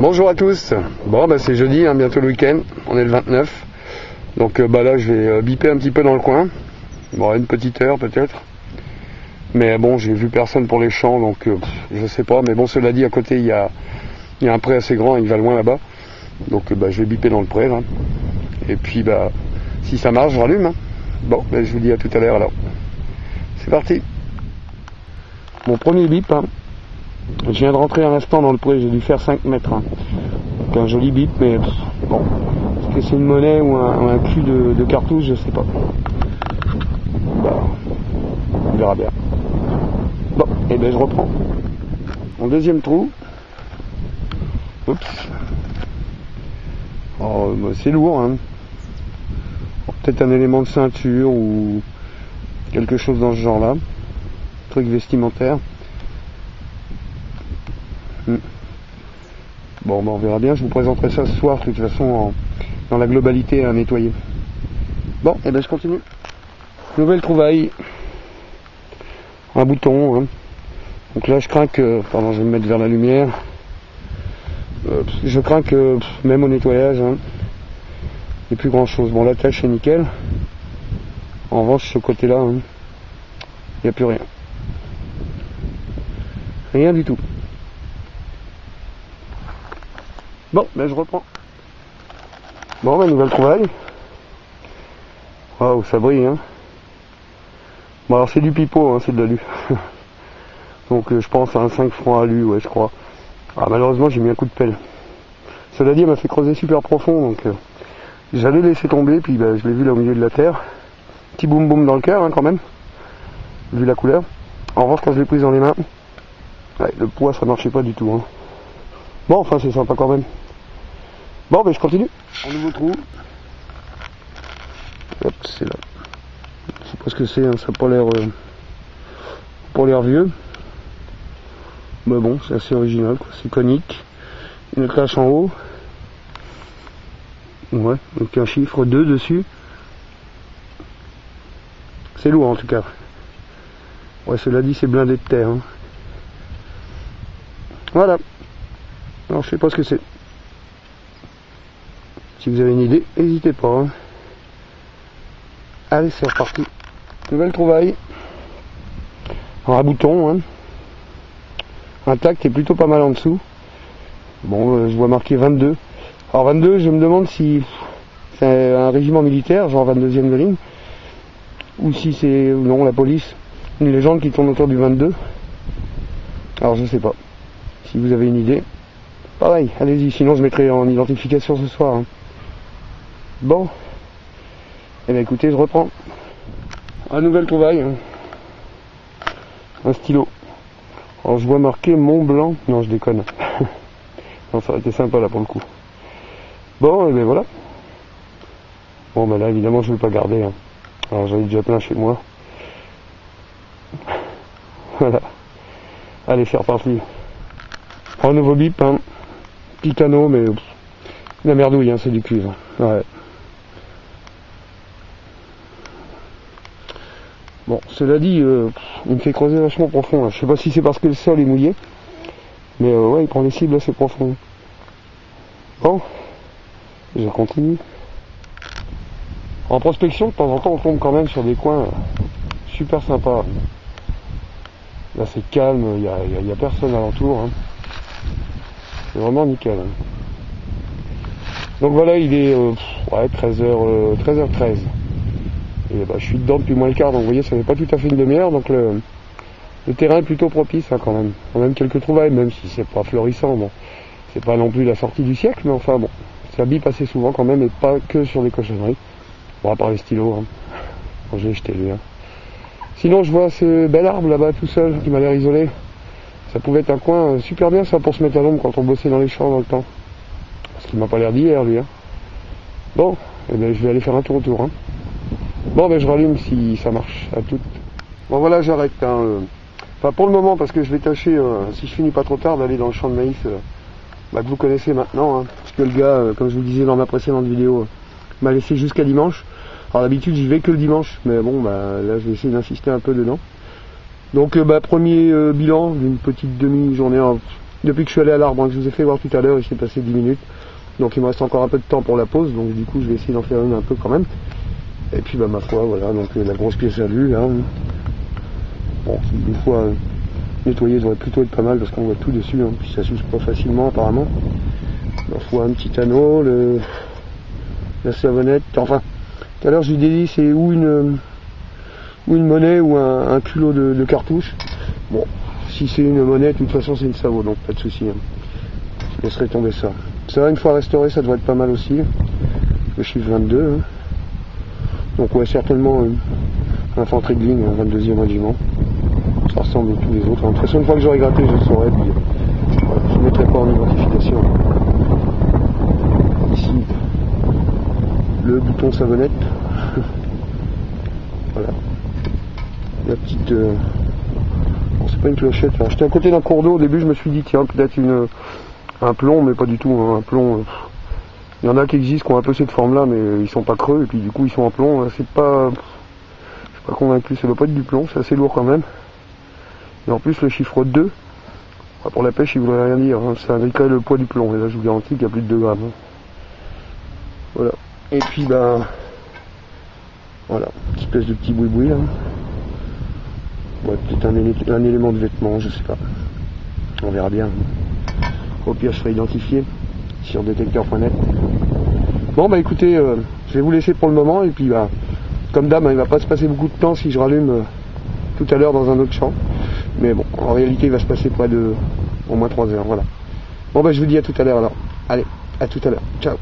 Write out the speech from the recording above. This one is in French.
Bonjour à tous. Bon bah c'est jeudi, hein, bientôt le week-end, on est le 29. Donc là je vais biper un petit peu dans le coin. Bon, une petite heure peut-être. Mais bon, j'ai vu personne pour les champs, donc je sais pas. Mais bon, cela dit, à côté il y a un pré assez grand, il va loin là-bas. Donc je vais biper dans le pré là. Et puis si ça marche, je rallume. Hein. Bon, je vous dis à tout à l'heure alors. C'est parti. Mon premier bip, hein. Je viens de rentrer un instant dans le pré, j'ai dû faire 5 mètres. Hein. Donc un joli bip, mais bon, est-ce que c'est une monnaie ou un cul de cartouche, je sais pas. On verra bien. Bon, et je reprends. Mon deuxième trou. Oups. Oh, c'est lourd, hein. Peut-être un élément de ceinture ou quelque chose dans ce genre-là. Truc vestimentaire. Bon, on verra bien. Je vous présenterai ça ce soir, de toute façon, dans la globalité à nettoyer. Bon, et je continue. Nouvelle trouvaille. Un bouton. Hein. Donc là, je crains que... Pardon, je vais me mettre vers la lumière. Je crains que, même au nettoyage, hein, il n'y ait plus grand-chose. Bon, la tâche est nickel. En revanche, ce côté-là, hein, il n'y a plus rien. Rien du tout. Bon, je reprends. Bon, nouvelle trouvaille. Waouh, ça brille, hein. Bon, alors c'est du pipeau, hein, c'est de l'alu. Donc je pense à un 5 francs alu, ouais, je crois. Ah, malheureusement, j'ai mis un coup de pelle. Cela dit, elle m'a fait creuser super profond, donc j'allais laisser tomber, puis je l'ai vu là au milieu de la terre. Petit boum boum dans le cœur, hein, quand même, vu la couleur. En revanche, quand je l'ai prise dans les mains, ouais, le poids, ça marchait pas du tout. Hein. Bon, enfin, c'est sympa quand même. Bon, je continue. Un nouveau trou. Hop, c'est là. Je sais pas ce que c'est, hein, ça n'a pas l'air vieux. Mais bon, c'est assez original, quoi. C'est conique. Une crache en haut. Ouais, donc un chiffre 2 dessus. C'est lourd en tout cas. Ouais, cela dit, c'est blindé de terre. Hein. Voilà. Alors, je sais pas ce que c'est. Si vous avez une idée, n'hésitez pas. Hein. Allez, c'est reparti. Nouvelle trouvaille. Alors, un bouton. Hein. Un tac qui est plutôt pas mal en dessous. Bon, je vois marqué 22. Alors 22, je me demande si c'est un régiment militaire, genre 22e de ligne, ou si c'est, non, la police. Une légende qui tourne autour du 22. Alors je sais pas. Si vous avez une idée, pareil, allez-y, sinon je mettrai en identification ce soir. Hein. Bon. Eh bien écoutez, je reprends. Un nouvelle trouvaille. Hein. Un stylo. Alors je vois marqué Mont Blanc. Non, je déconne. Non, ça aurait été sympa là pour le coup. Bon, et voilà. Bon, là évidemment je ne vais pas garder. Hein. Alors j'en ai déjà plein chez moi. Voilà. Allez, c'est reparti. Un nouveau bip. Hein. Petit anneau, mais la merdouille, hein, c'est du cuivre. Ouais. Bon, cela dit, il me fait creuser vachement profond. Là. Je sais pas si c'est parce que le sol est mouillé, mais ouais, il prend des cibles assez profondes. Bon, je continue. En prospection, de temps en temps, on tombe quand même sur des coins super sympas. Là, c'est calme, il n'y a personne alentour. Hein. C'est vraiment nickel. Hein. Donc voilà, il est 13h13. Et je suis dedans depuis moins le quart, donc vous voyez, ça n'est pas tout à fait une demi-heure, donc le terrain est plutôt propice hein, quand même. Quand même quelques trouvailles, même si c'est pas florissant, bon. C'est pas non plus la sortie du siècle, mais enfin bon, ça bip assez souvent quand même, et pas que sur des cochonneries. Bon, à part les stylos, hein. Bon, j'ai jeté lui. Hein. Sinon, je vois ce bel arbre là-bas tout seul, qui m'a l'air isolé. Ça pouvait être un coin super bien ça pour se mettre à l'ombre quand on bossait dans les champs dans le temps. Parce qu'il m'a pas l'air d'hier lui. Hein. Bon, je vais aller faire un tour autour. Hein. Bon, je rallume si ça marche, à toutes. Bon voilà, j'arrête. Hein. Enfin pour le moment, parce que je vais tâcher, si je finis pas trop tard, d'aller dans le champ de maïs que vous connaissez maintenant. Hein. Parce que le gars, comme je vous disais dans ma précédente vidéo, m'a laissé jusqu'à dimanche. Alors d'habitude j'y vais que le dimanche, mais bon, là je vais essayer d'insister un peu dedans. Donc premier bilan d'une petite demi-journée, depuis que je suis allé à l'arbre, hein, que je vous ai fait voir tout à l'heure, il s'est passé 10 minutes. Donc il me reste encore un peu de temps pour la pause, donc du coup je vais essayer d'en faire une un peu quand même. Et puis bah ma foi, voilà, donc la grosse pièce à vue, hein. Bon, une fois nettoyé, devrait plutôt être pas mal parce qu'on voit tout dessus, hein, puis ça s'use pas facilement apparemment. Ma foi, un petit anneau, la savonnette, enfin, tout à l'heure je lui ai dit c'est ou une monnaie ou un culot de cartouche. Bon, si c'est une monnaie, de toute façon c'est une savon, donc pas de souci. Hein. Je laisserai tomber ça. Ça, une fois restauré, ça devrait être pas mal aussi. Le chiffre 22. Hein. Donc ouais, certainement infanterie de ligne, 22e régiment. Ça ressemble à tous les autres. De toute façon, une fois que j'aurai gratté, je le saurai. Puis, voilà, je ne mettrai pas en identification. Ici, le bouton savonnette. Voilà. La petite... Bon, c'est pas une clochette. Enfin, j'étais à côté d'un cours d'eau. Au début, je me suis dit, tiens, peut-être un plomb, mais pas du tout. Hein, un plomb... Il y en a qui existent, qui ont un peu cette forme-là, mais ils sont pas creux, et puis du coup, ils sont en plomb. C'est pas... Je suis pas convaincu. Ça doit pas être du plomb. C'est assez lourd quand même. Et en plus, le chiffre 2, pour la pêche, il voudrait rien dire. Hein. Ça indiquerait le poids du plomb. Et là, je vous garantis qu'il y a plus de 2 grammes. Hein. Voilà. Et puis, ben... Voilà. Une espèce de petit boui-boui, là. Ouais, peut-être un élément de vêtement, je sais pas. On verra bien. Au pire, je ferai identifier sur détecteur.net. Bon, bah écoutez, je vais vous laisser pour le moment. Et puis, bah, comme d'hab, il va pas se passer beaucoup de temps si je rallume tout à l'heure dans un autre champ. Mais bon, en réalité, il va se passer près de au moins 3 heures. Voilà. Bon, bah je vous dis à tout à l'heure alors. Allez, à tout à l'heure. Ciao.